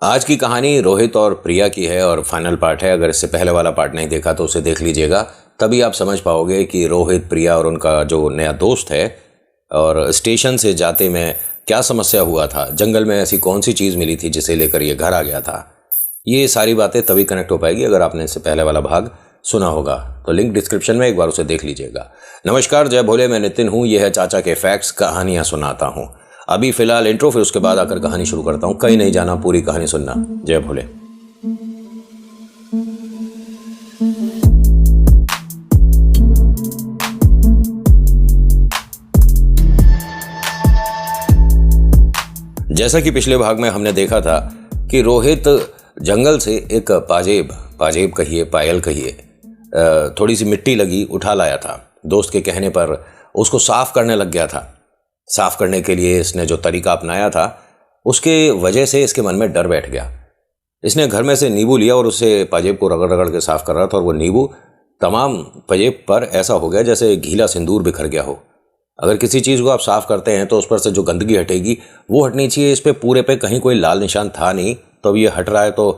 आज की कहानी रोहित और प्रिया की है और फाइनल पार्ट है। अगर इससे पहले वाला पार्ट नहीं देखा तो उसे देख लीजिएगा, तभी आप समझ पाओगे कि रोहित, प्रिया और उनका जो नया दोस्त है और स्टेशन से जाते में क्या समस्या हुआ था, जंगल में ऐसी कौन सी चीज़ मिली थी जिसे लेकर ये घर आ गया था। ये सारी बातें तभी कनेक्ट हो पाएगी अगर आपने इससे पहले वाला भाग सुना होगा। तो लिंक डिस्क्रिप्शन में, एक बार उसे देख लीजिएगा। नमस्कार, जय भोले, मैं नितिन हूँ। यह है चाचा के फैक्ट्स, कहानियाँ सुनाता हूँ। अभी फिलहाल इंट्रो, फिर उसके बाद आकर कहानी शुरू करता हूँ। कहीं नहीं जाना, पूरी कहानी सुनना। जय भोले। जैसा कि पिछले भाग में हमने देखा था कि रोहित जंगल से एक पाजेब कहिए, पायल कहिए, थोड़ी सी मिट्टी लगी उठा लाया था। दोस्त के कहने पर उसको साफ करने लग गया था। साफ करने के लिए इसने जो तरीका अपनाया था, उसके वजह से इसके मन में डर बैठ गया। इसने घर में से नींबू लिया और उससे पाजेब को रगड़ रगड़ के साफ कर रहा था, और वो नींबू तमाम पाजेब पर ऐसा हो गया जैसे गीला सिंदूर बिखर गया हो। अगर किसी चीज़ को आप साफ़ करते हैं तो उस पर से जो गंदगी हटेगी वो हटनी चाहिए। इस पे पूरे पे कहीं कोई लाल निशान था नहीं, तो अब ये हट रहा है तो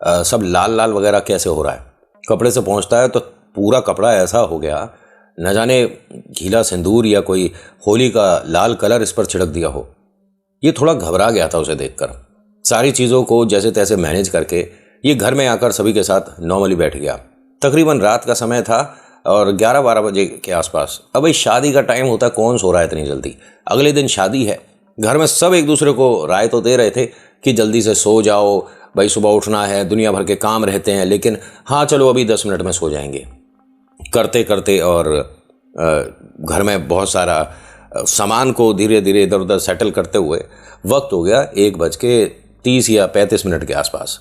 सब लाल लाल वगैरह कैसे हो रहा है। कपड़े से पहुंचता है तो पूरा कपड़ा ऐसा हो गया, न जाने गीला सिंदूर या कोई होली का लाल कलर इस पर छिड़क दिया हो। ये थोड़ा घबरा गया था उसे देखकर। सारी चीज़ों को जैसे तैसे मैनेज करके ये घर में आकर सभी के साथ नॉर्मली बैठ गया। तकरीबन रात का समय था और 11-12 बजे के आसपास। अब भाई शादी का टाइम होता है, कौन सो रहा है इतनी जल्दी। अगले दिन शादी है। घर में सब एक दूसरे को राय तो दे रहे थे कि जल्दी से सो जाओ भाई, सुबह उठना है, दुनिया भर के काम रहते हैं, लेकिन हाँ चलो अभी 10 मिनट में सो जाएंगे करते करते। और घर में बहुत सारा सामान को धीरे धीरे इधर उधर सेटल करते हुए वक्त हो गया 1:30 या 35 मिनट के आसपास।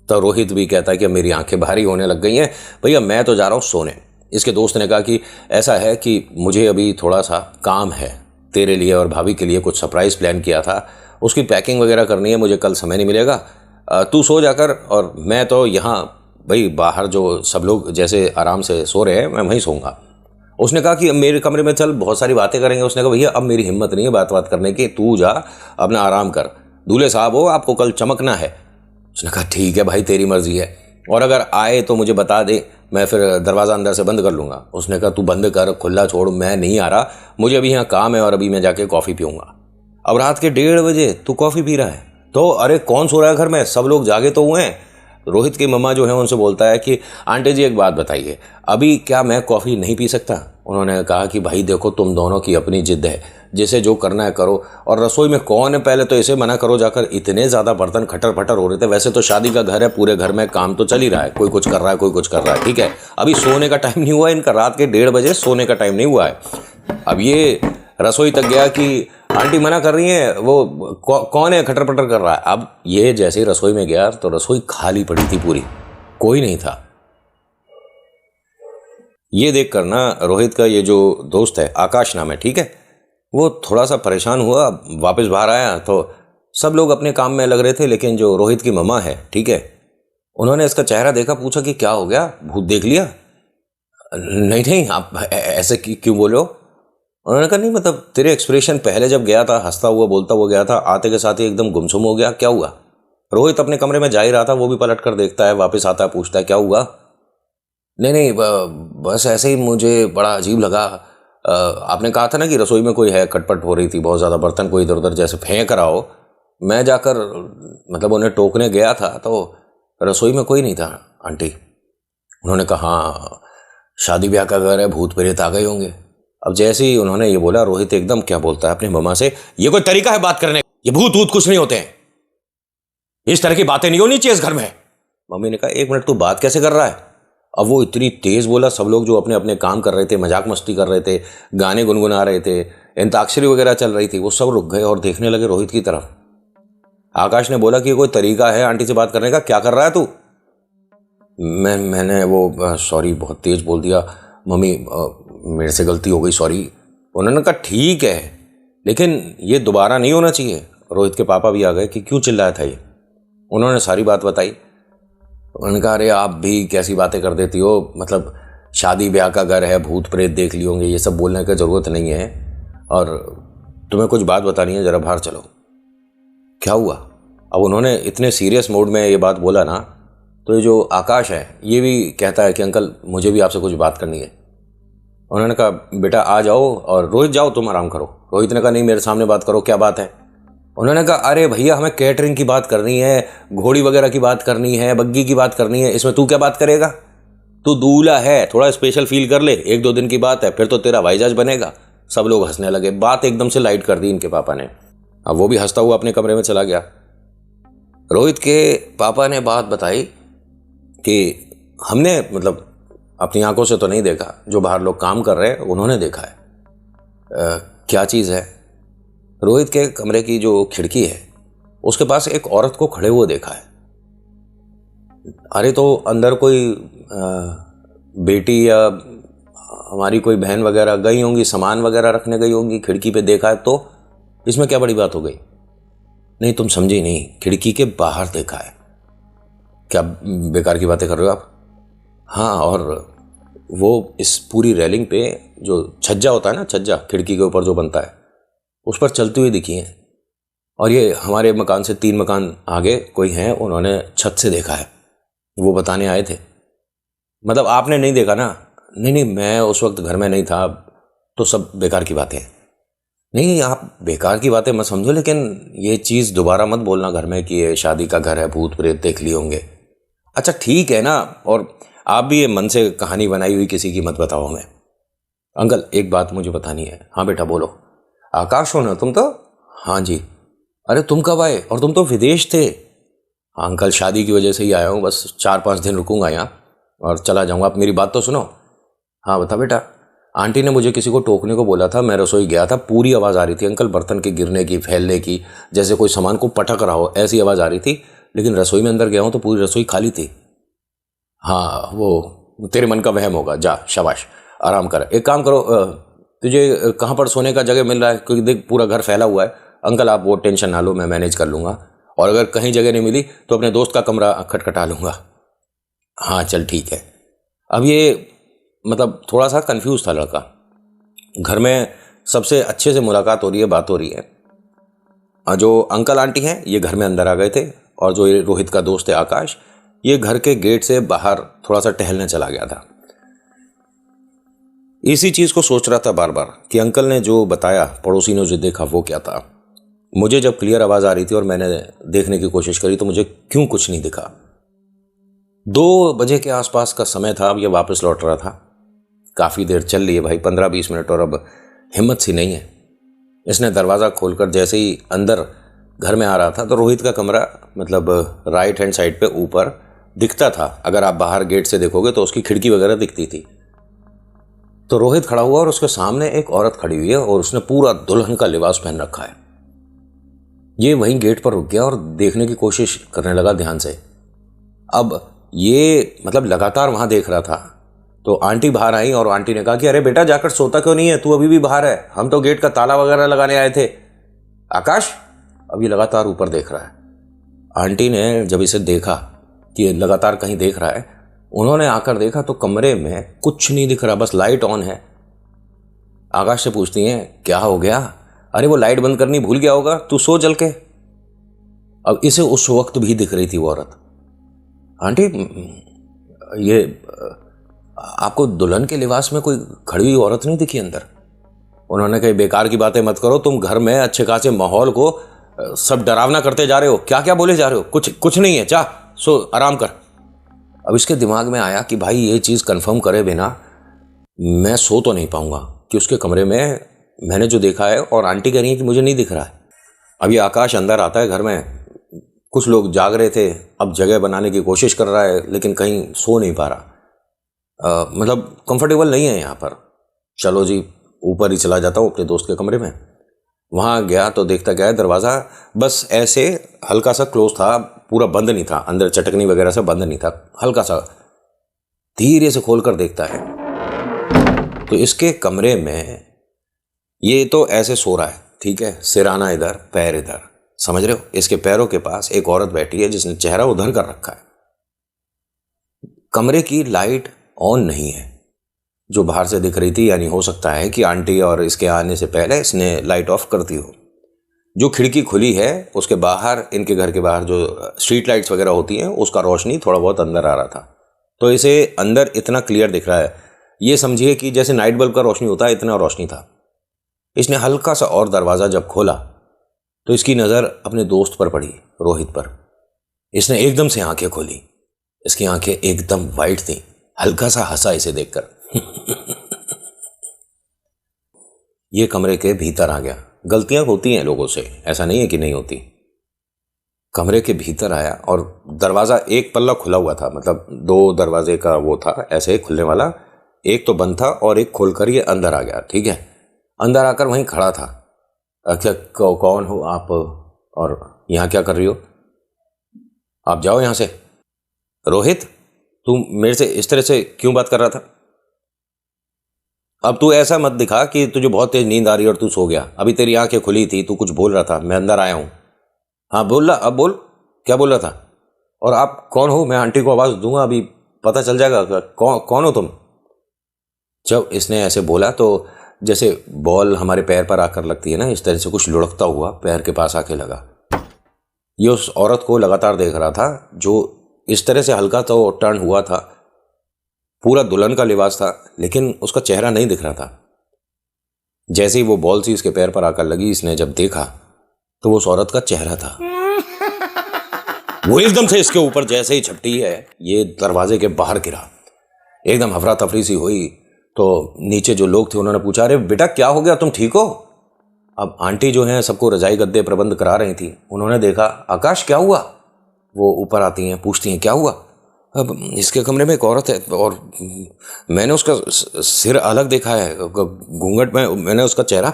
तो रोहित भी कहता है कि मेरी आंखें भारी होने लग गई हैं, भैया मैं तो जा रहा हूँ सोने। इसके दोस्त ने कहा कि ऐसा है कि मुझे अभी थोड़ा सा काम है, तेरे लिए और भाभी के लिए कुछ सरप्राइज़ प्लान किया था, उसकी पैकिंग वगैरह करनी है, मुझे कल समय नहीं मिलेगा, तू सो जाकर और मैं तो यहाँ भाई बाहर जो सब लोग जैसे आराम से सो रहे हैं मैं वहीं सोऊंगा। उसने कहा कि अब मेरे कमरे में चल, बहुत सारी बातें करेंगे। उसने कहा भैया अब मेरी हिम्मत नहीं है बात करने की, तू जा अपना आराम कर, दूल्हे साहब हो, आपको कल चमकना है। उसने कहा ठीक है भाई, तेरी मर्जी है, और अगर आए तो मुझे बता दे, मैं फिर दरवाज़ा अंदर से बंद कर लूँगा। उसने कहा तू बंद कर, खुला छोड़, मैं नहीं आ रहा, मुझे अभी यहाँ काम है और अभी मैं जाके कॉफ़ी पीऊँगा। अब रात के 1:30 बजे तू कॉफ़ी पी रहा है? तो अरे कौन सो रहा है घर में, सब लोग जागे तो हुए हैं। रोहित की मम्मा जो है उनसे बोलता है कि आंटी जी एक बात बताइए, अभी क्या मैं कॉफ़ी नहीं पी सकता? उन्होंने कहा कि भाई देखो, तुम दोनों की अपनी जिद है, जिसे जो करना है करो। और रसोई में कौन है, पहले तो इसे मना करो जाकर। इतने ज़्यादा बर्तन खटर फटर हो रहे थे। वैसे तो शादी का घर है, पूरे घर में काम तो चल ही रहा है, कोई कुछ कर रहा है, कोई कुछ कर रहा है, ठीक है। अभी सोने का टाइम नहीं हुआ इनका, रात के 1:30 बजे सोने का टाइम नहीं हुआ है। अब ये रसोई तक गया कि आंटी मना कर रही है, वो कौन है खटर पटर कर रहा है। अब ये जैसे ही रसोई में गया तो रसोई खाली पड़ी थी पूरी, कोई नहीं था। ये देख कर ना रोहित का ये जो दोस्त है, आकाश नाम है, ठीक है, वो थोड़ा सा परेशान हुआ। वापस बाहर आया तो सब लोग अपने काम में लग रहे थे, लेकिन जो रोहित की मम्मा है, ठीक है, उन्होंने इसका चेहरा देखा, पूछा कि क्या हो गया, भूत देख लिया? नहीं नहीं, आप ऐसे क्यों बोले हो? उन्होंने कहा नहीं, मतलब तेरे एक्सप्रेशन पहले जब गया था हंसता हुआ बोलता हुआ गया था, आते के साथ ही एकदम गुमसुम हो गया, क्या हुआ? रोहित अपने कमरे में जा ही रहा था, वो भी पलट कर देखता है, वापस आता है, पूछता है क्या हुआ? नहीं नहीं, बस ऐसे ही मुझे बड़ा अजीब लगा। आपने कहा था ना कि रसोई में कोई है, खटपट हो रही थी, बहुत ज़्यादा बर्तन कोई इधर उधर जैसे फेंक रहा हो। मैं जाकर मतलब उन्हें टोकने गया था तो रसोई में कोई नहीं था आंटी। उन्होंने कहा हाँ, शादी ब्याह का घर है, भूत प्रेत आ गए होंगे। अब जैसे ही उन्होंने ये बोला, रोहित एकदम क्या बोलता है अपनी मम्मा से, ये कोई तरीका है बात करने? ये भूत वूत कुछ नहीं होते हैं, इस तरह की बातें नहीं होनी चाहिए इस घर में। मम्मी ने कहा 1 मिनट, तू बात कैसे कर रहा है? अब वो इतनी तेज बोला, सब लोग जो अपने अपने काम कर रहे थे, मजाक मस्ती कर रहे थे, गाने गुनगुना रहे थे, अंताक्षरी वगैरह चल रही थी, वो सब रुक गए और देखने लगे रोहित की तरफ। आकाश ने बोला कि कोई तरीका है आंटी से बात करने का, क्या कर रहा है तू? मैंने वो सॉरी, बहुत तेज बोल दिया मम्मी, मेरे से गलती हो गई, सॉरी। उन्होंने कहा ठीक है, लेकिन ये दोबारा नहीं होना चाहिए। रोहित के पापा भी आ गए कि क्यों चिल्लाया था ये। उन्होंने सारी बात बताई। उन्होंने कहा अरे आप भी कैसी बातें कर देती हो, मतलब शादी ब्याह का घर है, भूत प्रेत देख लिए होंगे, ये सब बोलने की ज़रूरत नहीं है, और तुम्हें कुछ बात बतानी है, ज़रा बाहर चलो। क्या हुआ? अब उन्होंने इतने सीरियस मोड में ये बात बोला ना, तो ये जो आकाश है ये भी कहता है कि अंकल मुझे भी आपसे कुछ बात करनी है। उन्होंने कहा बेटा आ जाओ, और रोहित जाओ तुम आराम करो। रोहित ने कहा नहीं मेरे सामने बात करो, क्या बात है। उन्होंने कहा अरे भैया हमें कैटरिंग की बात करनी है, घोड़ी वगैरह की बात करनी है, बग्गी की बात करनी है, इसमें तू क्या बात करेगा? तू दूल्हा है, थोड़ा स्पेशल फील कर ले, 1-2 दिन की बात है, फिर तो तेरा भाईजाज बनेगा। सब लोग हंसने लगे, बात एकदम से लाइट कर दी इनके पापा ने। अब वो भी हंसता हुआ अपने कमरे में चला गया। रोहित के पापा ने बात बताई कि हमने मतलब अपनी आंखों से तो नहीं देखा, जो बाहर लोग काम कर रहे हैं उन्होंने देखा है। क्या चीज़ है? रोहित के कमरे की जो खिड़की है उसके पास एक औरत को खड़े हुए देखा है। अरे तो अंदर कोई बेटी या हमारी कोई बहन वगैरह गई होंगी, सामान वगैरह रखने गई होंगी, खिड़की पे देखा है तो इसमें क्या बड़ी बात हो गई? नहीं तुम समझी नहीं, खिड़की के बाहर देखा है। क्या बेकार की बातें कर रहे हो आप? हाँ, और वो इस पूरी रेलिंग पे जो छज्जा होता है ना, छज्जा खिड़की के ऊपर जो बनता है, उस पर चलती हुई दिखी है। और ये हमारे मकान से 3 मकान आगे कोई हैं, उन्होंने छत से देखा है, वो बताने आए थे। मतलब आपने नहीं देखा ना? नहीं नहीं, मैं उस वक्त घर में नहीं था, तो सब बेकार की बातें हैं। नहीं आप बेकार की बातें मत समझो, लेकिन ये चीज़ दोबारा मत बोलना घर में कि ये शादी का घर है, भूत प्रेत देख लिए होंगे। अच्छा ठीक है ना, और आप भी ये मन से कहानी बनाई हुई किसी की मत बताओ हमें। अंकल एक बात मुझे बतानी है। हाँ बेटा बोलो। आकाश हो ना तुम तो? हाँ जी। अरे तुम कब आए? और तुम तो विदेश थे। हाँ अंकल शादी की वजह से ही आया हूँ, बस 4-5 दिन रुकूंगा यहाँ और चला जाऊँगा। आप मेरी बात तो सुनो। हाँ बता बेटा। आंटी ने मुझे किसी को टोकने को बोला था, मैं रसोई गया था, पूरी आवाज़ आ रही थी अंकल, बर्तन के गिरने की, फैलने की, जैसे कोई सामान को पटक रहा हो, ऐसी आवाज़ आ रही थी। लेकिन रसोई में अंदर गया हूँ तो पूरी रसोई खाली थी। हाँ वो तेरे मन का वहम होगा, जा शाबाश आराम कर। एक काम करो, तुझे कहाँ पर सोने का जगह मिल रहा है? क्योंकि देख पूरा घर फैला हुआ है। अंकल आप वो टेंशन ना लो, मैं मैनेज कर लूँगा, और अगर कहीं जगह नहीं मिली तो अपने दोस्त का कमरा खटखटा लूँगा। हाँ चल ठीक है। अब ये मतलब थोड़ा सा कंफ्यूज था लड़का। घर में सबसे अच्छे से मुलाकात हो रही है, बात हो रही है। जो अंकल आंटी हैं ये घर में अंदर आ गए थे, और जो ये रोहित का दोस्त है आकाश, ये घर के गेट से बाहर थोड़ा सा टहलने चला गया था। इसी चीज़ को सोच रहा था बार बार कि अंकल ने जो बताया, पड़ोसी ने जो देखा वो क्या था। मुझे जब क्लियर आवाज़ आ रही थी और मैंने देखने की कोशिश करी तो मुझे क्यों कुछ नहीं दिखा। 2 बजे के आसपास का समय था। अब ये वापस लौट रहा था। काफ़ी देर चल रही है भाई, 15-20 मिनट, और अब हिम्मत सी नहीं है। इसने दरवाज़ा खोलकर जैसे ही अंदर घर में आ रहा था तो रोहित का कमरा मतलब राइट हैंड साइड पे ऊपर दिखता था। अगर आप बाहर गेट से देखोगे तो उसकी खिड़की वगैरह दिखती थी। तो रोहित खड़ा हुआ और उसके सामने एक औरत खड़ी हुई है, और उसने पूरा दुल्हन का लिबास पहन रखा है। ये वहीं गेट पर रुक गया और देखने की कोशिश करने लगा ध्यान से। अब ये मतलब लगातार वहां देख रहा था। तो आंटी बाहर आई और आंटी ने कहा कि अरे बेटा जाकर सोता क्यों नहीं है, तू अभी भी बाहर है, हम तो गेट का ताला वगैरह लगाने आए थे। आकाश अभी लगातार ऊपर देख रहा है। आंटी ने जब इसे देखा कि लगातार कहीं देख रहा है, उन्होंने आकर देखा तो कमरे में कुछ नहीं दिख रहा, बस लाइट ऑन है। आकाश से पूछती हैं क्या हो गया? अरे वो लाइट बंद करनी भूल गया होगा, तू सो चल के। अब इसे उस वक्त भी दिख रही थी वो औरत। आंटी ये आपको दुल्हन के लिबास में कोई खड़ी हुई औरत नहीं दिखी अंदर? उन्होंने कहा बेकार की बातें मत करो, तुम घर में अच्छे खासे माहौल को सब डरावना करते जा रहे हो। क्या क्या बोले जा रहे हो? कुछ नहीं है, जा सो आराम कर। अब इसके दिमाग में आया कि भाई ये चीज़ कंफर्म करे बिना मैं सो तो नहीं पाऊंगा कि उसके कमरे में मैंने जो देखा है, और आंटी कह रही है कि मुझे नहीं दिख रहा है। अब ये आकाश अंदर आता है घर में, कुछ लोग जाग रहे थे, अब जगह बनाने की कोशिश कर रहा है लेकिन कहीं सो नहीं पा रहा। मतलब कंफर्टेबल नहीं है यहाँ पर। चलो जी ऊपर ही चला जाता हूँ अपने दोस्त के कमरे में। वहाँ गया तो देखता क्या है, दरवाज़ा बस ऐसे हल्का सा क्लोज था, पूरा बंद नहीं था, अंदर चटकनी वगैरह से बंद नहीं था, हल्का सा। धीरे से खोलकर देखता है तो इसके कमरे में ये तो ऐसे सो रहा है, ठीक है, सिराना इधर पैर इधर, समझ रहे हो? इसके पैरों के पास एक औरत बैठी है जिसने चेहरा उधर कर रखा है। कमरे की लाइट ऑन नहीं है जो बाहर से दिख रही थी, यानी हो सकता है कि आंटी और इसके आने से पहले इसने लाइट ऑफ कर दी हो। जो खिड़की खुली है उसके बाहर, इनके घर के बाहर जो स्ट्रीट लाइट्स वगैरह होती हैं उसका रोशनी थोड़ा बहुत अंदर आ रहा था। तो इसे अंदर इतना क्लियर दिख रहा है, ये समझिए कि जैसे नाइट बल्ब का रोशनी होता है इतना रोशनी था। इसने हल्का सा और दरवाज़ा जब खोला तो इसकी नज़र अपने दोस्त पर पड़ी, रोहित पर। इसने एकदम से आंखें खोली, इसकी आंखें एकदम वाइट थीं। हल्का सा हंसा इसे देखकर। ये कमरे के भीतर आ गया। गलतियां होती हैं लोगों से, ऐसा नहीं है कि नहीं होती। कमरे के भीतर आया और दरवाज़ा एक पल्ला खुला हुआ था, मतलब 2 दरवाजे का वो था ऐसे खुलने वाला, एक तो बंद था और एक खोलकर ये अंदर आ गया। ठीक है, अंदर आकर वहीं खड़ा था। अच्छा, कौन हो आप और यहाँ क्या कर रही हो? आप जाओ यहाँ से। रोहित, तू मेरे से इस तरह से क्यों बात कर रहा था? अब तू ऐसा मत दिखा कि तुझे बहुत तेज नींद आ रही है और तू सो गया। अभी तेरी आंखें खुली थी, तू कुछ बोल रहा था, मैं अंदर आया हूँ। हाँ बोल रहा, अब बोल, क्या बोल रहा था? और आप कौन हो? मैं आंटी को आवाज़ दूंगा, अभी पता चल जाएगा कौन हो तुम। जब इसने ऐसे बोला तो जैसे बॉल हमारे पैर पर आकर लगती है ना, इस तरह से कुछ लुढ़कता हुआ पैर के पास आके लगा। ये उस औरत को लगातार देख रहा था जो इस तरह से हल्का तो टर्न हुआ था। पूरा दुल्हन का लिबास था लेकिन उसका चेहरा नहीं दिख रहा था। जैसे ही वो बॉल सी इसके पैर पर आकर लगी, इसने जब देखा तो वो उस औरत का चेहरा था। वो एकदम से इसके ऊपर जैसे ही झपटी है, ये दरवाजे के बाहर गिरा। एकदम हफरा तफरी सी हुई। तो नीचे जो लोग थे उन्होंने पूछा, अरे बेटा क्या हो गया, तुम ठीक हो? अब आंटी जो है सबको रजाई गद्दे प्रबंध करा रही थी। उन्होंने देखा, आकाश क्या हुआ? वो ऊपर आती हैं, पूछती हैं क्या हुआ? अब इसके कमरे में एक औरत है और मैंने उसका सिर अलग देखा है, घूंघट में मैंने उसका चेहरा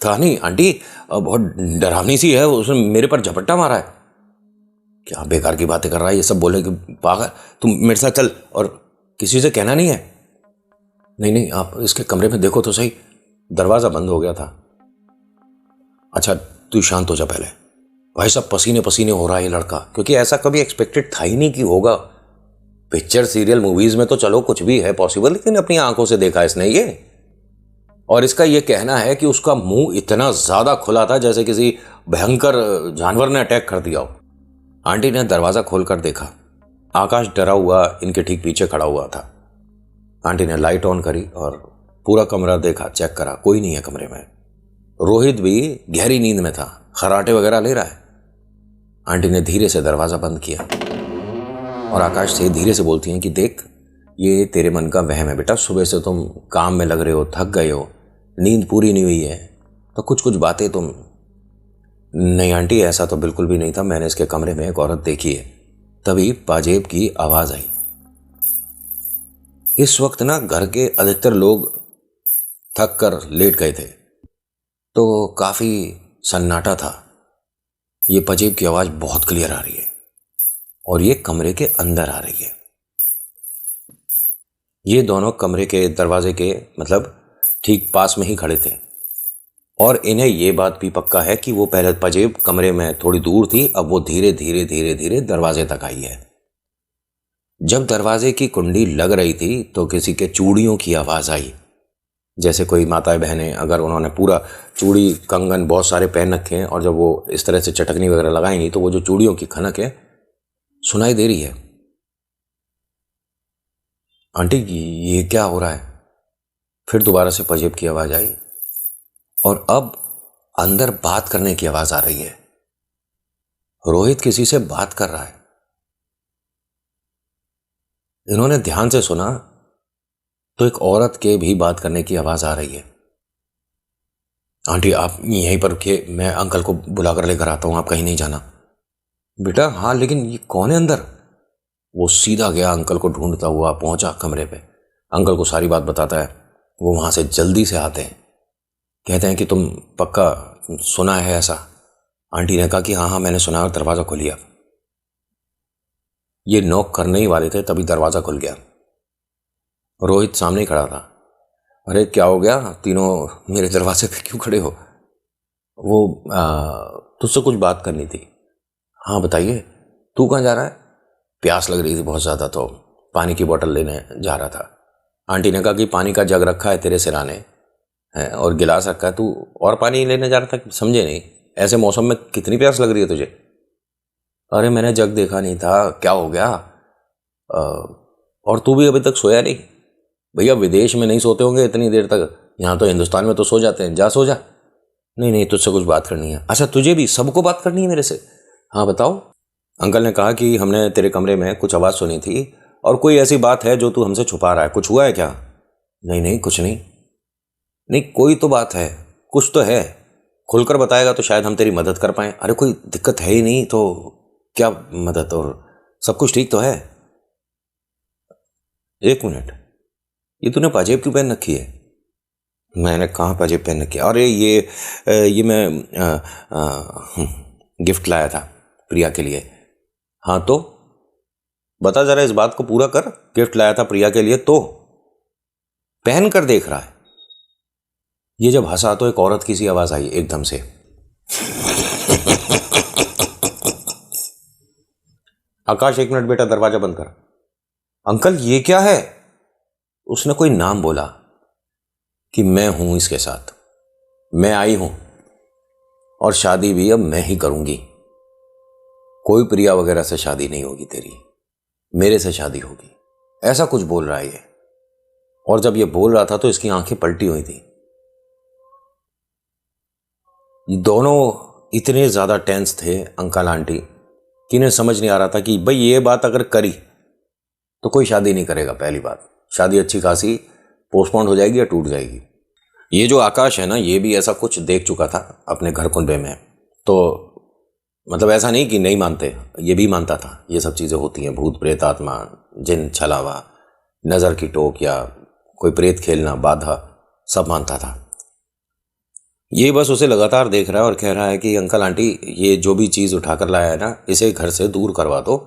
था नहीं। आंटी बहुत डरावनी सी है, उसने मेरे पर झपट्टा मारा है। क्या बेकार की बातें कर रहा है, ये सब बोले कि पागल, तुम मेरे साथ चल और किसी से कहना नहीं है। नहीं नहीं, आप इसके कमरे में देखो तो सही, दरवाज़ा बंद हो गया था। अच्छा तू शांत हो जा पहले। भाई साहब पसीने पसीने हो रहा है ये लड़का, क्योंकि ऐसा कभी एक्सपेक्टेड था ही नहीं कि होगा। पिक्चर सीरियल मूवीज में तो चलो कुछ भी है पॉसिबल, लेकिन अपनी आंखों से देखा इसने ये। और इसका ये कहना है कि उसका मुंह इतना ज़्यादा खुला था जैसे किसी भयंकर जानवर ने अटैक कर दिया हो। आंटी ने दरवाज़ा खोलकर देखा, आकाश डरा हुआ इनके ठीक पीछे खड़ा हुआ था। आंटी ने लाइट ऑन करी और पूरा कमरा देखा, चेक करा, कोई नहीं है कमरे में। रोहित भी गहरी नींद में था, खराटे वगैरह ले रहा है। आंटी ने धीरे से दरवाज़ा बंद किया और आकाश से धीरे से बोलती हैं कि देख, ये तेरे मन का वहम है बेटा, सुबह से तुम काम में लग रहे हो, थक गए हो, नींद पूरी नहीं हुई है, तो कुछ कुछ बातें तुम। नहीं आंटी, ऐसा तो बिल्कुल भी नहीं था, मैंने इसके कमरे में एक औरत देखी है। तभी पाजेब की आवाज़ आई। इस वक्त ना घर के अधिकतर लोग थक कर लेट गए थे, तो काफ़ी सन्नाटा था। ये पाजेब की आवाज़ बहुत क्लियर आ रही है और ये कमरे के अंदर आ रही है। ये दोनों कमरे के दरवाजे के मतलब ठीक पास में ही खड़े थे और इन्हें ये बात भी पक्का है कि वो पहले पाजेब कमरे में थोड़ी दूर थी, अब वो धीरे धीरे धीरे धीरे दरवाजे तक आई है। जब दरवाजे की कुंडी लग रही थी तो किसी के चूड़ियों की आवाज़ आई। जैसे कोई माताएं बहनें अगर उन्होंने पूरा चूड़ी कंगन बहुत सारे पहन रखे हैं और जब वो इस तरह से चटकनी वगैरह लगाएंगी तो वो जो चूड़ियों की खनक है सुनाई दे रही है। आंटी ये क्या हो रहा है? फिर दोबारा से पाजेब की आवाज़ आई और अब अंदर बात करने की आवाज़ आ रही है। रोहित किसी से बात कर रहा है। इन्होंने ध्यान से सुना तो एक औरत के भी बात करने की आवाज़ आ रही है। आंटी आप यहीं पर रुकिए, मैं अंकल को बुलाकर लेकर आता हूँ, आप कहीं नहीं जाना। बेटा हाँ, लेकिन ये कौन है अंदर? वो सीधा गया, अंकल को ढूंढता हुआ पहुंचा कमरे पे। अंकल को सारी बात बताता है। वो वहाँ से जल्दी से आते हैं, कहते हैं कि तुम पक्का सुना है ऐसा? आंटी ने कहा कि हाँ हाँ मैंने सुना और दरवाज़ा खोलिया। ये नॉक करने ही वाले थे तभी दरवाज़ा खुल गया। रोहित सामने ही खड़ा था। अरे क्या हो गया, तीनों मेरे दरवाजे पे क्यों खड़े हो? वो तुझसे कुछ बात करनी थी। हाँ बताइए, तू कहाँ जा रहा है? प्यास लग रही थी बहुत ज़्यादा तो पानी की बोतल लेने जा रहा था। आंटी ने कहा कि पानी का जग रखा है तेरे सिराने है और गिलास रखा है, तू और पानी लेने जा रहा था? समझे नहीं। ऐसे मौसम में कितनी प्यास लग रही है तुझे? अरे मैंने जग देखा नहीं था, क्या हो गया? और तू भी अभी तक सोया नहीं? भैया विदेश में नहीं सोते होंगे इतनी देर तक, यहाँ तो हिंदुस्तान में तो सो जाते हैं। जा सो जा। नहीं नहीं, तुझसे कुछ बात करनी है। अच्छा तुझे भी? सबको बात करनी है मेरे से? हाँ बताओ। अंकल ने कहा कि हमने तेरे कमरे में कुछ आवाज़ सुनी थी और कोई ऐसी बात है जो तू हमसे छुपा रहा है। कुछ हुआ है क्या? नहीं नहीं कुछ नहीं। नहीं कोई तो बात है, कुछ तो है, खुलकर बताएगा तो शायद हम तेरी मदद कर पाएँ। अरे कोई दिक्कत है ही नहीं तो क्या मदद, और सब कुछ ठीक तो है? एक मिनट, ये तूने पाजेब क्यों पहन रखी है? मैंने कहाँ पाजेब पहन रखी है? अरे ये मैं गिफ्ट लाया था प्रिया के लिए। हाँ तो बता जरा, इस बात को पूरा कर। गिफ्ट लाया था प्रिया के लिए तो पहन कर देख रहा है। ये जब हंसा तो एक औरत की सी आवाज आई एकदम से। आकाश एक मिनट बेटा, दरवाजा बंद कर। अंकल ये क्या है? उसने कोई नाम बोला कि मैं हूं इसके साथ, मैं आई हूं और शादी भी अब मैं ही करूंगी। कोई प्रिया वगैरह से शादी नहीं होगी तेरी, मेरे से शादी होगी, ऐसा कुछ बोल रहा है ये। और जब ये बोल रहा था तो इसकी आंखें पलटी हुई थी। ये दोनों इतने ज्यादा टेंस थे अंकल आंटी कि इन्हें समझ नहीं आ रहा था कि भाई ये बात अगर करी तो कोई शादी नहीं करेगा। पहली बात, शादी अच्छी खासी पोस्टपोन हो जाएगी या टूट जाएगी। ये जो आकाश है ना, ये भी ऐसा कुछ देख चुका था अपने घर कुनबे में, तो मतलब ऐसा नहीं कि नहीं मानते, ये भी मानता था ये सब चीज़ें होती हैं, भूत प्रेत आत्मा जिन छलावा, नज़र की टोक या कोई प्रेत खेलना बाधा, सब मानता था। ये बस उसे लगातार देख रहा है और कह रहा है कि अंकल आंटी ये जो भी चीज़ उठाकर लाया है ना, इसे घर से दूर करवा दो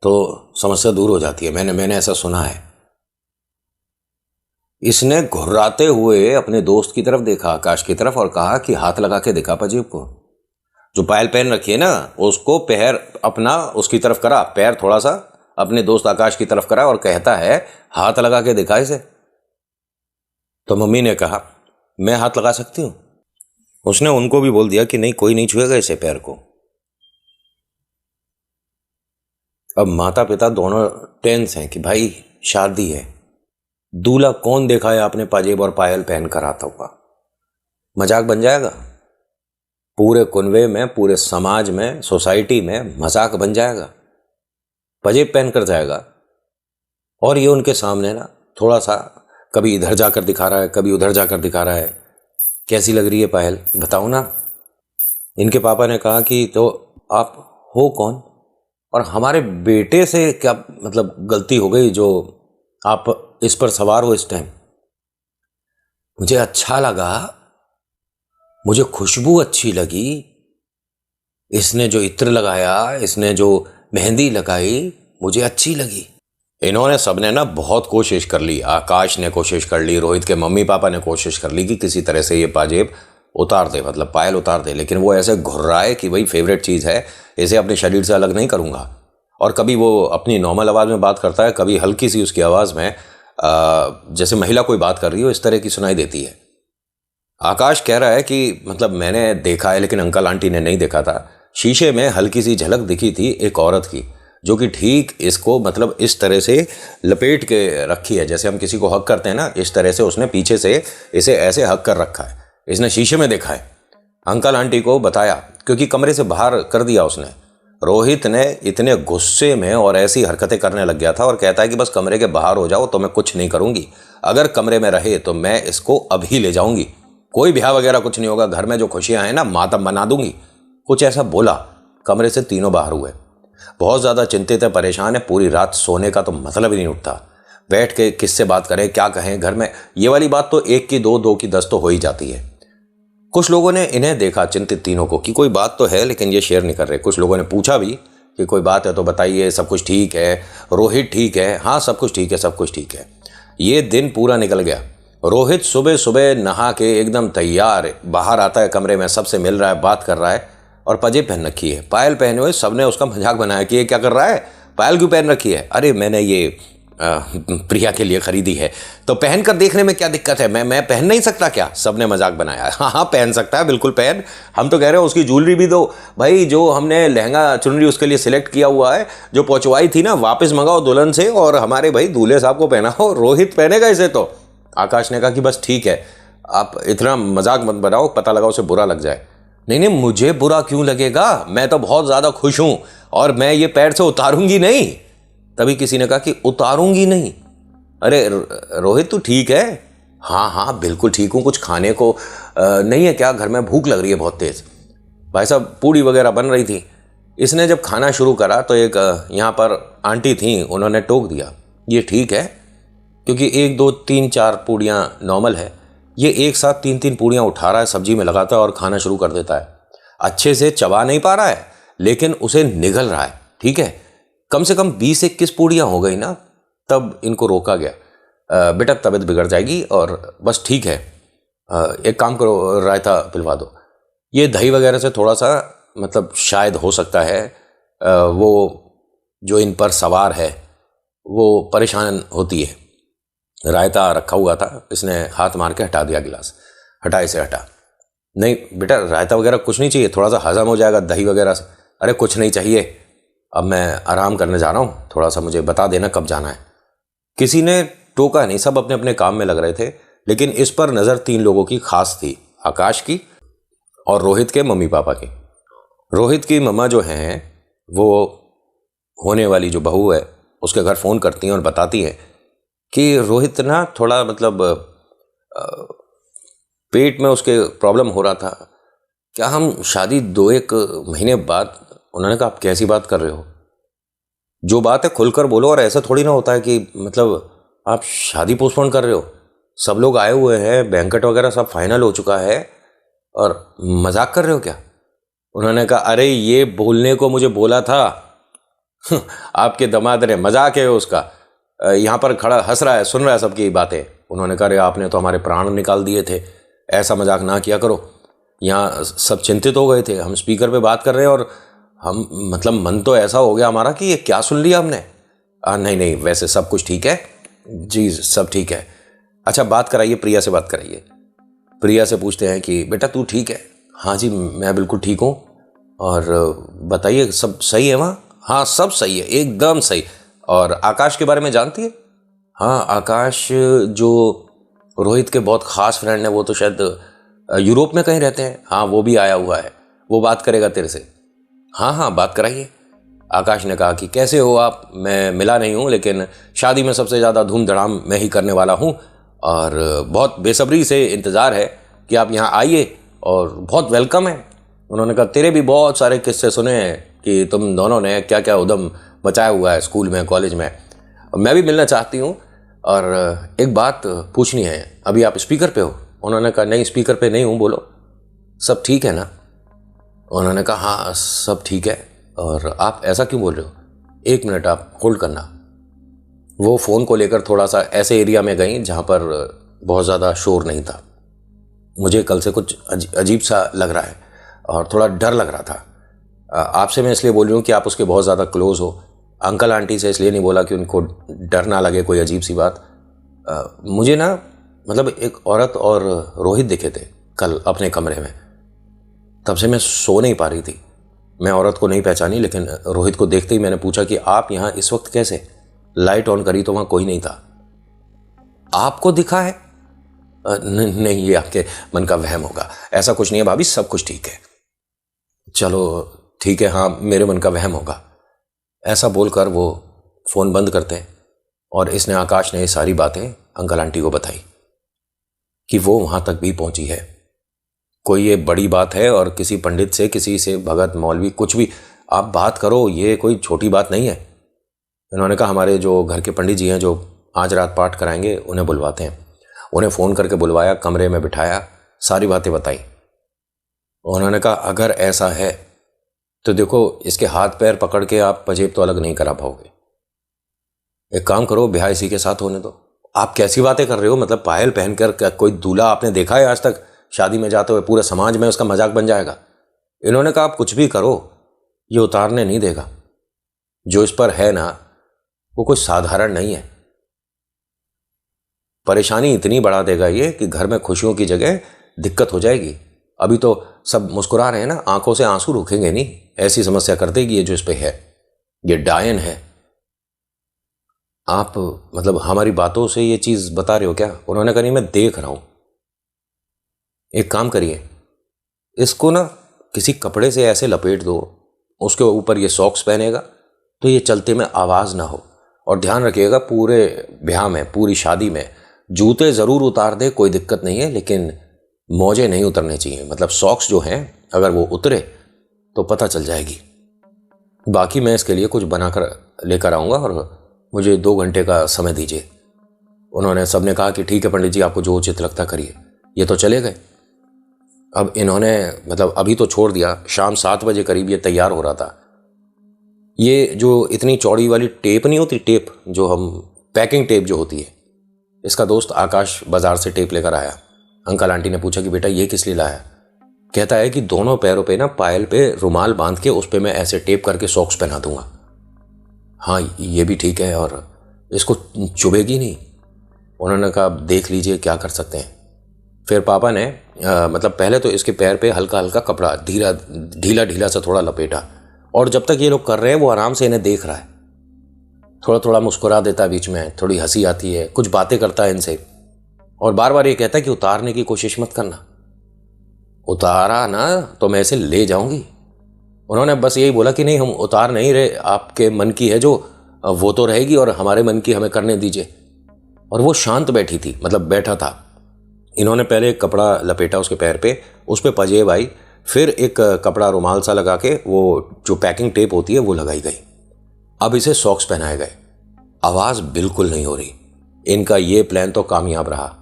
तो समस्या दूर हो जाती है। मैंने ऐसा सुना है। इसने घुर्राते हुए अपने दोस्त की तरफ देखा, आकाश की तरफ, और कहा कि हाथ लगा के दिखा पाजेब को। जो पायल पहन रखी है ना, उसको पैर अपना उसकी तरफ करा, पैर थोड़ा सा अपने दोस्त आकाश की तरफ करा और कहता है हाथ लगा के दिखा इसे। तो मम्मी ने कहा मैं हाथ लगा सकती हूं। उसने उनको भी बोल दिया कि नहीं, कोई नहीं छुएगा इसे पैर को। अब माता पिता दोनों टेंस हैं कि भाई शादी है, दूल्हा कौन देखा है आपने पाजेब और पायल पहन कर आता हुआ? मजाक बन जाएगा पूरे कुनबे में, पूरे समाज में, सोसाइटी में मजाक बन जाएगा। पाजेब पहन कर जाएगा और ये उनके सामने ना थोड़ा सा कभी इधर जाकर दिखा रहा है, कभी उधर जाकर दिखा रहा है। कैसी लग रही है पायल, बताओ ना। इनके पापा ने कहा कि तो आप हो कौन और हमारे बेटे से क्या मतलब गलती हो गई जो आप इस पर सवार हो इस टाइम? मुझे अच्छा लगा, मुझे खुशबू अच्छी लगी, इसने जो इत्र लगाया, इसने जो मेहंदी लगाई, मुझे अच्छी लगी। इन्होंने सबने ना बहुत कोशिश कर ली। आकाश ने कोशिश कर ली, रोहित के मम्मी पापा ने कोशिश कर ली कि किसी तरह से ये पाजेब उतार दे, मतलब पायल उतार दे, लेकिन वो ऐसे घुर रहा है कि भाई फेवरेट चीज़ है, इसे अपने शरीर से अलग नहीं करूँगा। और कभी वो अपनी नॉर्मल आवाज़ में बात करता है, कभी हल्की सी उसकी आवाज़ में जैसे महिला कोई बात कर रही हो इस तरह की सुनाई देती है। आकाश कह रहा है कि मतलब मैंने देखा है लेकिन अंकल आंटी ने नहीं देखा था। शीशे में हल्की सी झलक दिखी थी एक औरत की, जो कि ठीक इसको मतलब इस तरह से लपेट के रखी है, जैसे हम किसी को हक करते हैं ना, इस तरह से उसने पीछे से इसे ऐसे हक कर रखा है। इसने शीशे में देखा है। अंकल आंटी को बताया क्योंकि कमरे से बाहर कर दिया उसने। रोहित ने इतने गुस्से में और ऐसी हरकतें करने लग गया था और कहता है कि बस कमरे के बाहर हो जाओ तो मैं कुछ नहीं करूँगी, अगर कमरे में रहे तो मैं इसको अभी ले जाऊँगी, कोई ब्याह वगैरह कुछ नहीं होगा, घर में जो खुशियाँ हैं ना मातम बना दूंगी, कुछ ऐसा बोला। कमरे से तीनों बाहर हुए। बहुत ज़्यादा चिंतित है, परेशान है, पूरी रात सोने का तो मतलब ही नहीं उठता। बैठ के किससे बात करें, क्या कहें घर में, ये वाली बात तो 1 की 2, 2 की 10 तो हो ही जाती है। कुछ लोगों ने इन्हें देखा चिंतित तीनों को कि कोई बात तो है लेकिन ये शेयर नहीं कर रहे। कुछ लोगों ने पूछा भी कि कोई बात है तो बताइए, सब कुछ ठीक है, रोहित ठीक है? हाँ सब कुछ ठीक है, सब कुछ ठीक है। ये दिन पूरा निकल गया। रोहित सुबह सुबह नहा के एकदम तैयार बाहर आता है कमरे में, सबसे मिल रहा है, बात कर रहा है और पाजेब पहन रखी है, पायल पहने हुए। सबने उसका मजाक बनाया कि ये क्या कर रहा है, पायल क्यों पहन रखी है? अरे मैंने ये प्रिया के लिए खरीदी है, तो पहन कर देखने में क्या दिक्कत है? मैं पहन नहीं सकता क्या? सबने मजाक बनाया। हाँ हाँ पहन सकता है, बिल्कुल पहन। हम तो कह रहे हैं उसकी ज्वेलरी भी दो भाई, जो हमने लहंगा चुनरी उसके लिए सिलेक्ट किया हुआ है, जो पहुंचवाई थी ना, वापस मंगाओ दुल्हन से और हमारे भाई दूल्हे साहब को पहनाओ। रोहित पहनेगा इसे तो। आकाश ने कहा कि बस ठीक है, आप इतना मजाक मत बनाओ, पता लगा उसे बुरा लग जाए। नहीं नहीं, मुझे बुरा क्यों लगेगा? मैं तो बहुत ज़्यादा खुश हूं और मैं ये पैर से उतारूंगी नहीं। तभी किसी ने कहा कि उतारूंगी नहीं। अरे रोहित तू ठीक है? हाँ हाँ बिल्कुल ठीक हूँ। कुछ खाने को नहीं है क्या? घर में भूख लग रही है बहुत तेज़। भाई साहब पूड़ी वगैरह बन रही थी। इसने जब खाना शुरू करा तो एक यहाँ पर आंटी थी, उन्होंने टोक दिया, ये ठीक है? क्योंकि 1 2 3 4 पूड़ियाँ नॉर्मल है, ये एक साथ 3 पूड़ियाँ उठा रहा है, सब्जी में लगाता है और खाना शुरू कर देता है। अच्छे से चबा नहीं पा रहा है लेकिन उसे निगल रहा है। ठीक है, कम से कम 20-21 पूड़ियाँ हो गई ना, तब इनको रोका गया। बेटा तबीयत बिगड़ जाएगी और बस ठीक है, एक काम करो, रायता पिलवा दो। ये दही वगैरह से थोड़ा सा मतलब शायद हो सकता है वो जो इन पर सवार है वो परेशान होती है। रायता रखा हुआ था, इसने हाथ मार के हटा दिया गिलास। हटा इसे, हटा। नहीं बेटा रायता वगैरह कुछ नहीं चाहिए, थोड़ा सा हजम हो जाएगा दही वगैरह से। अरे कुछ नहीं चाहिए, अब मैं आराम करने जा रहा हूँ, थोड़ा सा मुझे बता देना कब जाना है। किसी ने टोका नहीं, सब अपने अपने काम में लग रहे थे। लेकिन इस पर नज़र 3 लोगों की खास थी, आकाश की और रोहित के मम्मी पापा की। रोहित की मम्मा जो हैं वो होने वाली जो बहू है उसके घर फ़ोन करती हैं और बताती हैं कि रोहित ना थोड़ा मतलब पेट में उसके प्रॉब्लम हो रहा था, क्या हम शादी 2-1 महीने बाद। उन्होंने कहा आप कैसी बात कर रहे हो? जो बात है खुलकर बोलो, और ऐसा थोड़ी ना होता है कि मतलब आप शादी पोस्टपोन कर रहे हो। सब लोग आए हुए हैं, बैंकेट वगैरह सब फाइनल हो चुका है और मजाक कर रहे हो क्या? उन्होंने कहा अरे ये बोलने को मुझे बोला था आपके दामाद ने, मजाक है उसका। यहाँ पर खड़ा हंस रहा है, सुन रहा है सबकी बातें। उन्होंने कहा अरे आपने तो हमारे प्राण निकाल दिए थे, ऐसा मजाक ना किया करो। यहाँ सब चिंतित हो गए थे, हम स्पीकर पे बात कर रहे हैं और हम मतलब मन तो ऐसा हो गया हमारा कि ये क्या सुन लिया हमने। नहीं नहीं वैसे सब कुछ ठीक है जी, सब ठीक है। अच्छा बात कराइए, प्रिया से बात कराइए। प्रिया से पूछते हैं कि बेटा तू ठीक है? हाँ जी मैं बिल्कुल ठीक हूँ। और बताइए सब सही है वहाँ? हाँ सब सही है, एकदम सही। और आकाश के बारे में जानती है? हाँ आकाश जो रोहित के बहुत खास फ्रेंड है, वो तो शायद यूरोप में कहीं रहते हैं। हाँ वो भी आया हुआ है, वो बात करेगा तेरे से। हाँ हाँ बात कराइए। आकाश ने कहा कि कैसे हो आप? मैं मिला नहीं हूँ लेकिन शादी में सबसे ज़्यादा धूम धड़ाम मैं ही करने वाला हूँ और बहुत बेसब्री से इंतज़ार है कि आप यहाँ आइए और बहुत वेलकम है। उन्होंने कहा तेरे भी बहुत सारे किस्से सुने हैं कि तुम दोनों ने क्या क्या उद्यम मचाया हुआ है स्कूल में, कॉलेज में। मैं भी मिलना चाहती हूँ और एक बात पूछनी है। अभी आप स्पीकर पे हो? उन्होंने कहा नहीं स्पीकर पे नहीं हूँ, बोलो। सब ठीक है ना? उन्होंने कहा हाँ सब ठीक है। और आप ऐसा क्यों बोल रहे हो? 1 मिनट आप होल्ड करना। वो फ़ोन को लेकर थोड़ा सा ऐसे एरिया में गई जहाँ पर बहुत ज़्यादा शोर नहीं था। मुझे कल से कुछ अजीब सा लग रहा है और थोड़ा डर लग रहा था। आपसे मैं इसलिए बोल रही हूँ कि आप उसके बहुत ज़्यादा क्लोज हो। अंकल आंटी से इसलिए नहीं बोला कि उनको डर ना लगे, कोई अजीब सी बात। मुझे ना मतलब एक औरत और रोहित दिखे थे कल अपने कमरे में, तब से मैं सो नहीं पा रही थी। मैं औरत को नहीं पहचानी लेकिन रोहित को देखते ही मैंने पूछा कि आप यहाँ इस वक्त कैसे? लाइट ऑन करी तो वहाँ कोई नहीं था। आपको दिखा है? नहीं ये आपके मन का वहम होगा, ऐसा कुछ नहीं है भाभी, सब कुछ ठीक है। चलो ठीक है, हाँ मेरे मन का वहम होगा। ऐसा बोलकर वो फ़ोन बंद करते हैं और इसने आकाश ने ये सारी बातें अंकल आंटी को बताई कि वो वहाँ तक भी पहुँची है। कोई ये बड़ी बात है और किसी पंडित से, किसी से, भगत मौलवी कुछ भी आप बात करो, ये कोई छोटी बात नहीं है। उन्होंने कहा हमारे जो घर के पंडित जी हैं जो आज रात पाठ कराएंगे उन्हें बुलवाते हैं। उन्हें फ़ोन करके बुलवाया, कमरे में बिठाया, सारी बातें बताई। उन्होंने कहा अगर ऐसा है तो देखो इसके हाथ पैर पकड़ के आप पजेब तो अलग नहीं करा पाओगे। एक काम करो, ब्याह इसी के साथ होने दो। आप कैसी बातें कर रहे हो? मतलब पायल पहनकर कोई दूल्हा आपने देखा है आज तक शादी में जाते हुए? पूरे समाज में उसका मजाक बन जाएगा। इन्होंने कहा आप कुछ भी करो ये उतारने नहीं देगा। जो इस पर है ना वो कुछ साधारण नहीं है। परेशानी इतनी बढ़ा देगा ये कि घर में खुशियों की जगह दिक्कत हो जाएगी। अभी तो सब मुस्कुरा रहे हैं ना, आंखों से आंसू रुकेंगे नहीं, ऐसी समस्या कर देगी ये जो इस पे है। ये डायन है। आप मतलब हमारी बातों से ये चीज बता रहे हो क्या? उन्होंने कहा नहीं, मैं देख रहा हूं। एक काम करिए, इसको ना किसी कपड़े से ऐसे लपेट दो, उसके ऊपर ये सॉक्स पहनेगा तो ये चलते में आवाज ना हो। और ध्यान रखिएगा पूरे ब्याह में, पूरी शादी में जूते जरूर उतार दे, कोई दिक्कत नहीं है, लेकिन मोजे नहीं उतरने चाहिए। मतलब सॉक्स जो हैं अगर वो उतरे तो पता चल जाएगी। बाकी मैं इसके लिए कुछ बनाकर लेकर आऊँगा और मुझे 2 घंटे का समय दीजिए। उन्होंने सबने कहा कि ठीक है पंडित जी, आपको जो उचित लगता करिए। ये तो चले गए। अब इन्होंने मतलब अभी तो छोड़ दिया, शाम 7 बजे करीब ये तैयार हो रहा था। ये जो इतनी चौड़ी वाली टेप नहीं होती, टेप जो हम पैकिंग टेप जो होती है, इसका दोस्त आकाश बाजार से टेप लेकर आया। अंकल आंटी ने पूछा कि बेटा ये किस लिए लाया? कहता है कि दोनों पैरों पे ना पायल पे रुमाल बांध के उस पे मैं ऐसे टेप करके सॉक्स पहना दूंगा। हाँ ये भी ठीक है, और इसको चुभेगी नहीं। उन्होंने कहा देख लीजिए क्या कर सकते हैं। फिर पापा ने मतलब पहले तो इसके पैर पे हल्का हल्का कपड़ा ढीला ढीला सा थोड़ा लपेटा, और जब तक ये लोग कर रहे हैं वो आराम से इन्हें देख रहा है। थोड़ा थोड़ा मुस्कुरा देता है, बीच में थोड़ी हंसी आती है, कुछ बातें करता है इनसे, और बार बार ये कहता है कि उतारने की कोशिश मत करना, उतारा ना तो मैं इसे ले जाऊंगी। उन्होंने बस यही बोला कि नहीं हम उतार नहीं रहे, आपके मन की है जो वो तो रहेगी, और हमारे मन की हमें करने दीजिए। और वो शांत बैठी थी, मतलब बैठा था। इन्होंने पहले एक कपड़ा लपेटा उसके पैर पे, उस पर पजेब आई, फिर एक कपड़ा रुमाल सा लगा के वो जो पैकिंग टेप होती है वो लगाई गई। अब इसे सॉक्स पहनाए गए। आवाज बिल्कुल नहीं हो रही। इनका ये प्लान तो कामयाब रहा,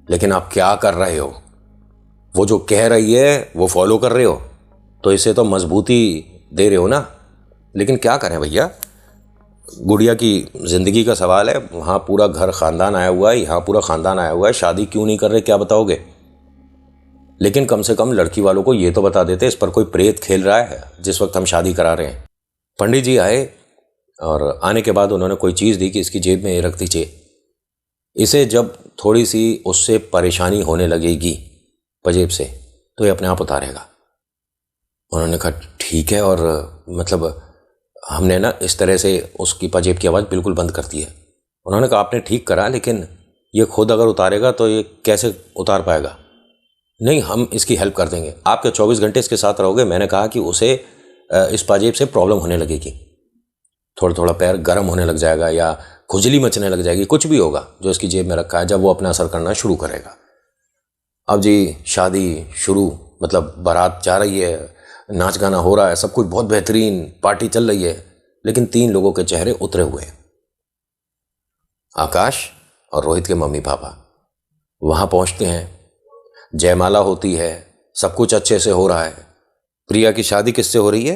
लेकिन आप क्या कर रहे हो? वो जो कह रही है वो फॉलो कर रहे हो, तो इसे तो मजबूती दे रहे हो ना। लेकिन क्या करें भैया, गुड़िया की जिंदगी का सवाल है। वहाँ पूरा घर खानदान आया हुआ है, यहाँ पूरा खानदान आया हुआ है, शादी क्यों नहीं कर रहे क्या बताओगे? लेकिन कम से कम लड़की वालों को ये तो बता देते इस पर कोई प्रेत खेल रहा है जिस वक्त हम शादी करा रहे हैं। पंडित जी आए और आने के बाद उन्होंने कोई चीज़ दी कि इसकी जेब में ये रख दीजिए। इसे जब थोड़ी सी उससे परेशानी होने लगेगी पजेब से तो ये अपने आप उतारेगा। उन्होंने कहा ठीक है, और मतलब हमने ना इस तरह से उसकी पजेब की आवाज़ बिल्कुल बंद कर दी है। उन्होंने कहा आपने ठीक करा, लेकिन ये खुद अगर उतारेगा तो ये कैसे उतार पाएगा? नहीं हम इसकी हेल्प कर देंगे, आपके 24 घंटे इसके साथ रहोगे। मैंने कहा कि उसे इस पाजेब से प्रॉब्लम होने लगेगी, थोड़ा थोड़ा पैर गर्म होने लग जाएगा या खुजली मचने लग जाएगी, कुछ भी होगा जो इसकी जेब में रखा है, जब वो अपना असर करना शुरू करेगा। अब जी शादी शुरू, मतलब बारात जा रही है, नाच गाना हो रहा है, सब कुछ बहुत बेहतरीन, पार्टी चल रही है, लेकिन 3 लोगों के चेहरे उतरे हुए हैं। आकाश और रोहित के मम्मी पापा वहां पहुंचते हैं, जयमाला होती है, सब कुछ अच्छे से हो रहा है। प्रिया की शादी किससे हो रही है?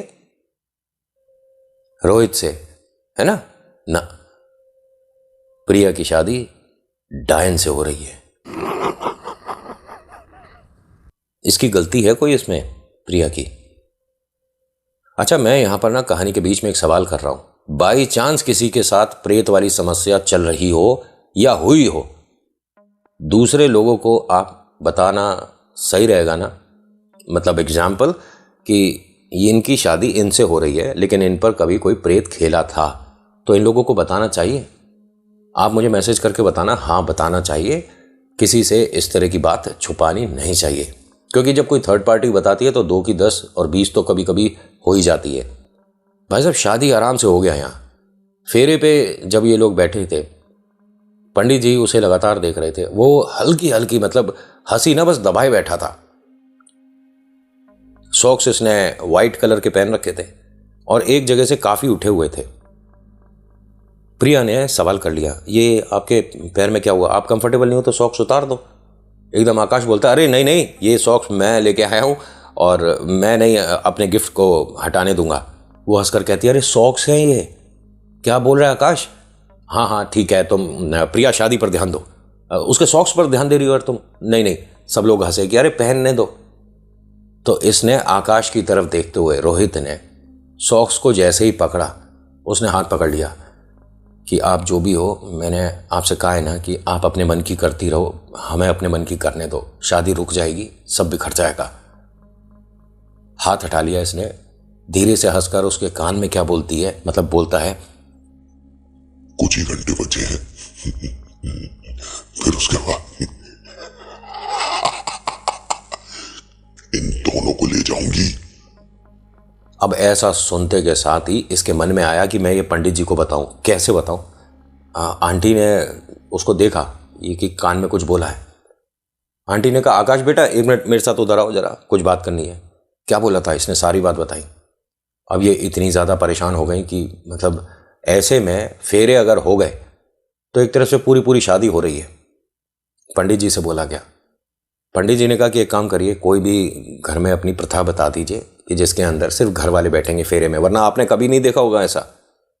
रोहित से, है ना? ना, प्रिया की शादी डायन से हो रही है। इसकी गलती है कोई इसमें प्रिया की? अच्छा मैं यहां पर ना कहानी के बीच में एक सवाल कर रहा हूं, बाई चांस किसी के साथ प्रेत वाली समस्या चल रही हो या हुई हो, दूसरे लोगों को आप बताना सही रहेगा ना? मतलब एग्जाम्पल कि इनकी शादी इनसे हो रही है लेकिन इन पर कभी कोई प्रेत खेला था, तो इन लोगों को बताना चाहिए। आप मुझे मैसेज करके बताना, हाँ बताना चाहिए। किसी से इस तरह की बात छुपानी नहीं चाहिए, क्योंकि जब कोई थर्ड पार्टी बताती है तो 2 की 10 और 20 तो कभी कभी हो ही जाती है। भाई साहब शादी आराम से हो गया। यहाँ फेरे पे जब ये लोग बैठे थे, पंडित जी उसे लगातार देख रहे थे। वो हल्की हल्की मतलब हंसी ना बस दबाए बैठा था। सॉक्स इसने वाइट कलर के पहन रखे थे और एक जगह से काफी उठे हुए थे। प्रिया ने सवाल कर लिया, ये आपके पैर में क्या हुआ? आप कंफर्टेबल नहीं हो तो सॉक्स उतार दो। एकदम आकाश बोलता, अरे नहीं नहीं, ये सॉक्स मैं लेके आया हूं और मैं नहीं अपने गिफ्ट को हटाने दूंगा। वो हंसकर कहती है, अरे सॉक्स हैं ये, क्या बोल रहा है आकाश? हाँ हाँ ठीक है, तुम प्रिया शादी पर ध्यान दो, उसके सॉक्स पर ध्यान दे रही हो और तुम? नहीं नहीं। सब लोग हंसे कि अरे पहनने दो। तो इसने आकाश की तरफ देखते हुए रोहित ने सॉक्स को जैसे ही पकड़ा, उसने हाथ पकड़ लिया कि आप जो भी हो, मैंने आपसे कहा है ना कि आप अपने मन की करती रहो, हमें अपने मन की करने दो, शादी रुक जाएगी, सब बिखर जाएगा। हाथ हटा लिया इसने, धीरे से हंसकर उसके कान में क्या बोलती है, मतलब बोलता है, कुछ ही घंटे बचे हैं, फिर उसके बाद इन दोनों को ले जाऊंगी। अब ऐसा सुनते के साथ ही इसके मन में आया कि मैं ये पंडित जी को बताऊं, कैसे बताऊं। आंटी ने उसको देखा ये कि कान में कुछ बोला है। आंटी ने कहा, आकाश बेटा एक मिनट मेरे साथ उधर आओ, जरा कुछ बात करनी है। क्या बोला था? इसने सारी बात बताई। अब ये इतनी ज़्यादा परेशान हो गई कि मतलब ऐसे में फेरे अगर हो गए तो एक तरह से पूरी पूरी शादी हो रही है। पंडित जी से बोला गया। पंडित जी ने कहा कि एक काम करिए, कोई भी घर में अपनी प्रथा बता दीजिए कि जिसके अंदर सिर्फ घर वाले बैठेंगे फेरे में, वरना आपने कभी नहीं देखा होगा ऐसा।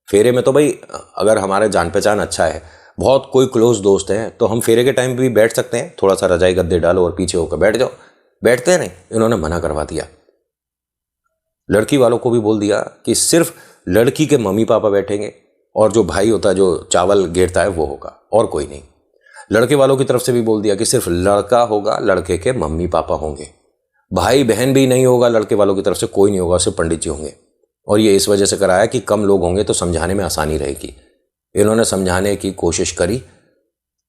फेरे में तो भाई अगर हमारे जान पहचान अच्छा है, बहुत कोई क्लोज दोस्त हैं, तो हम फेरे के टाइम भी बैठ सकते हैं, थोड़ा सा रजाई गद्दे डालो और पीछे होकर बैठ जाओ। बैठते हैं नहीं, इन्होंने मना करवा दिया। लड़की वालों को भी बोल दिया कि सिर्फ लड़की के मम्मी पापा बैठेंगे और जो भाई होता है जो चावल गेरता है वो होगा, और कोई नहीं। लड़के वालों की तरफ से भी बोल दिया कि सिर्फ लड़का होगा, लड़के के मम्मी पापा होंगे, भाई बहन भी नहीं होगा, लड़के वालों की तरफ से कोई नहीं होगा, सिर्फ पंडित जी होंगे। और ये इस वजह से कराया कि कम लोग होंगे तो समझाने में आसानी रहेगी। इन्होंने समझाने की कोशिश करी,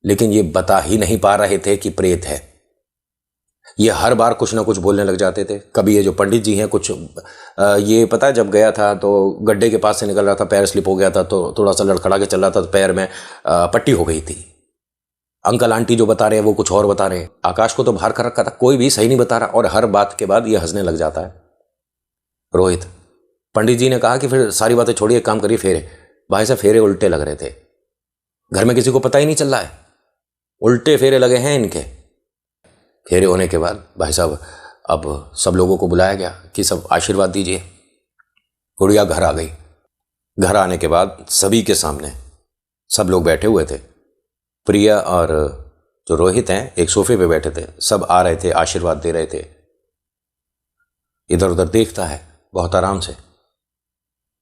लेकिन ये बता ही नहीं पा रहे थे कि प्रेत है। ये हर बार कुछ ना कुछ बोलने लग जाते थे। कभी ये जो पंडित जी हैं कुछ ये पता है, जब गया था तो गड्ढे के पास से निकल रहा था, पैर स्लिप हो गया था, तो थोड़ा सा लड़खड़ा के चल रहा था, तो पैर में पट्टी हो गई थी। अंकल आंटी जो बता रहे हैं वो कुछ और बता रहे हैं। आकाश को तो बाहर कर रखा था, कोई भी सही नहीं बता रहा, और हर बात के बाद ये हंसने लग जाता है। रोहित, पंडित जी ने कहा कि फिर सारी बातें छोड़िए, काम करिए, फेरे। भाई साहब फेरे उल्टे लग रहे थे, घर में किसी को पता ही नहीं चल रहा है, उल्टे फेरे लगे हैं इनके। फेरे होने के बाद भाई साहब अब सब लोगों को बुलाया गया कि सब आशीर्वाद दीजिए। गुड़िया घर आ गई। घर आने के बाद सभी के सामने सब लोग बैठे हुए थे। प्रिया और जो रोहित हैं एक सोफे पे बैठे थे, सब आ रहे थे, आशीर्वाद दे रहे थे। इधर उधर देखता है बहुत आराम से।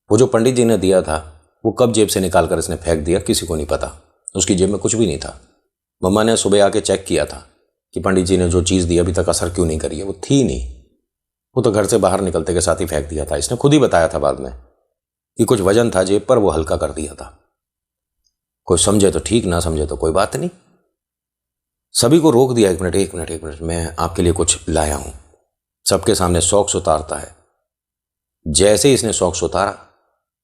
वो जो पंडित जी ने दिया था वो कब जेब से निकाल कर इसने फेंक दिया किसी को नहीं पता। उसकी जेब में कुछ भी नहीं था। मम्मा ने सुबह आके चेक किया था कि पंडित जी ने जो चीज़ दी अभी तक असर क्यों नहीं करी है। वो थी नहीं, वो तो घर से बाहर निकलते के साथ ही फेंक दिया था। इसने खुद ही बताया था बाद में कि कुछ वजन था जेब पर, वो हल्का कर दिया था। कोई समझे तो ठीक, ना समझे तो कोई बात नहीं। सभी को रोक दिया, एक मिनट, मैं आपके लिए कुछ लाया हूं। सबके सामने सॉक्स उतारता है। जैसे ही इसने सॉक्स उतारा,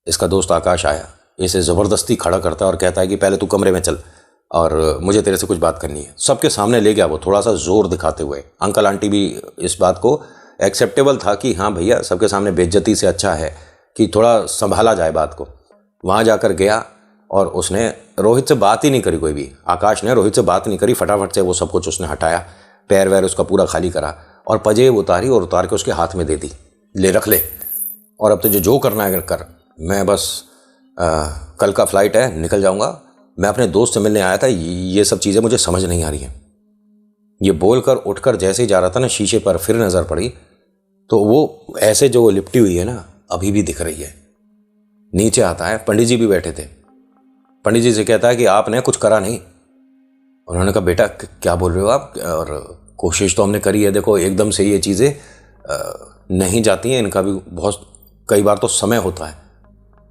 इसका दोस्त आकाश आया, इसे ज़बरदस्ती खड़ा करता है और कहता है कि पहले तू कमरे में चल और मुझे तेरे से कुछ बात करनी है। सबके सामने ले गया वो, थोड़ा सा जोर दिखाते हुए। अंकल आंटी भी इस बात को एक्सेप्टेबल था कि हाँ भैया, सबके सामने बेइज्जती से अच्छा है कि थोड़ा संभाला जाए बात को। वहाँ जाकर गया और उसने रोहित से बात ही नहीं करी। कोई भी, आकाश ने रोहित से बात नहीं करी। फटाफट से वो सब कुछ उसने हटाया, पैर वैर उसका पूरा खाली करा और पजेब उतारी और उतार के उसके हाथ में दे दी, ले रख ले, और अब तुझे जो करना है कर। मैं बस कल का फ्लाइट है, निकल जाऊंगा। मैं अपने दोस्त से मिलने आया था, ये सब चीज़ें मुझे समझ नहीं आ रही हैं। ये बोलकर उठकर जैसे ही जा रहा था ना, शीशे पर फिर नज़र पड़ी तो वो ऐसे जो लिपटी हुई है ना, अभी भी दिख रही है। नीचे आता है, पंडित जी भी बैठे थे। पंडित जी से कहता है कि आपने कुछ करा नहीं। उन्होंने कहा बेटा क्या बोल रहे हो आप, और कोशिश तो हमने करी है। देखो एकदम से ये चीज़ें नहीं जाती हैं, इनका भी बहुत कई बार तो समय होता है।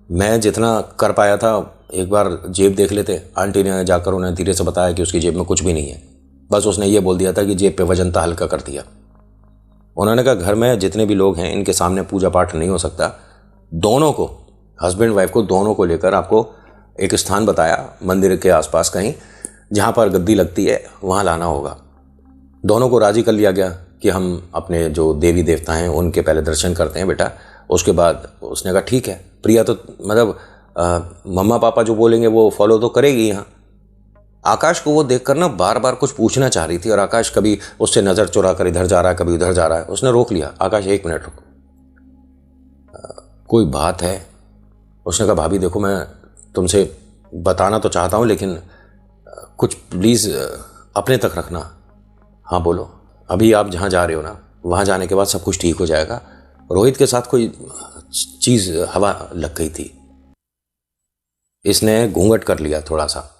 मैं जितना कर पाया था, एक बार जेब देख लेते। आंटी ने जाकर उन्हें धीरे से बताया कि उसकी जेब में कुछ भी नहीं है, बस उसने ये बोल दिया था कि जेब पे वजन था, हल्का कर दिया। उन्होंने कहा घर में जितने भी लोग हैं इनके सामने पूजा पाठ नहीं हो सकता। दोनों को, हस्बैंड वाइफ को, दोनों को लेकर आपको एक स्थान बताया मंदिर के आसपास कहीं, जहाँ पर गद्दी लगती है, वहाँ लाना होगा। दोनों को राजी कर लिया गया कि हम अपने जो देवी देवता हैं उनके पहले दर्शन करते हैं बेटा। उसके बाद उसने कहा ठीक है। प्रिया तो मतलब मम्मा पापा जो बोलेंगे वो फॉलो तो करेगी यहाँ। आकाश को वो देखकर ना बार बार कुछ पूछना चाह रही थी, और आकाश कभी उससे नज़र चुरा कर इधर जा रहा है, कभी उधर जा रहा है। उसने रोक लिया, आकाश एक मिनट रुको, कोई बात है। उसने कहा भाभी देखो, मैं तुमसे बताना तो चाहता हूँ, लेकिन कुछ प्लीज़ अपने तक रखना। हाँ बोलो। अभी आप जहाँ जा रहे हो ना, वहाँ जाने के बाद सब कुछ ठीक हो जाएगा। रोहित के साथ कोई चीज़ हवा लग गई थी। इसने घूंघट कर लिया थोड़ा सा।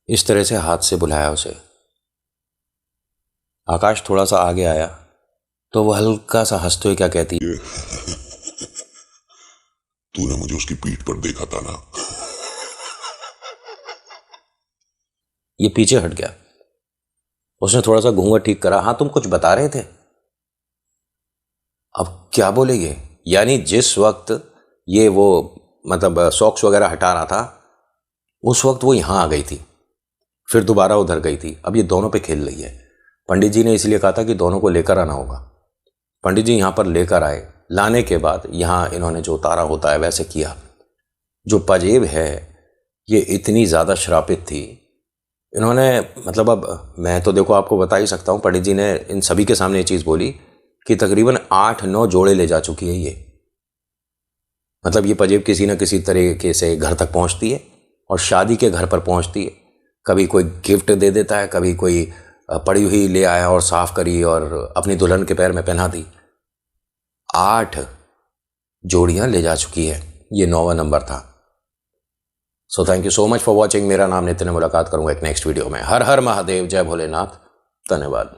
इस तरह से हाथ से बुलाया उसे। आकाश थोड़ा सा आगे आया तो वो हल्का सा हंसते हुए क्या कहती है, तूने मुझे उसकी पीठ पर देखा था ना? ये पीछे हट गया। उसने थोड़ा सा घूंघट ठीक करा। हाँ, तुम कुछ बता रहे थे। अब क्या बोले ये? यानी जिस वक्त ये वो मतलब सॉक्स वगैरह हटा रहा था, उस वक्त वो यहां आ गई थी, फिर दोबारा उधर गई थी। अब ये दोनों पे खेल रही है। पंडित जी ने इसलिए कहा था कि दोनों को लेकर आना होगा। पंडित जी यहां पर लेकर आए। लाने के बाद यहां इन्होंने जो उतारा होता है वैसे किया। जो पाजेब है ये इतनी ज़्यादा श्रापित थी, इन्होंने मतलब अब मैं तो देखो आपको बता ही सकता हूँ, पंडित जी ने इन सभी के सामने ये चीज़ बोली कि तकरीबन 8-9 जोड़े ले जा चुकी है ये। मतलब ये पाजेब किसी न किसी तरीके से घर तक पहुँचती है और शादी के घर पर पहुँचती है। कभी कोई गिफ्ट दे देता है, कभी कोई पड़ी हुई ले आया और साफ़ करी और अपनी दुल्हन के पैर में पहना दी। 8 जोड़ियाँ ले जा चुकी है। ये 9वां नंबर था। So thank you so much for watching. मेरा नाम नितिन है। मुलाकात करूंगा एक नेक्स्ट वीडियो में। हर हर महादेव, जय भोलेनाथ, धन्यवाद।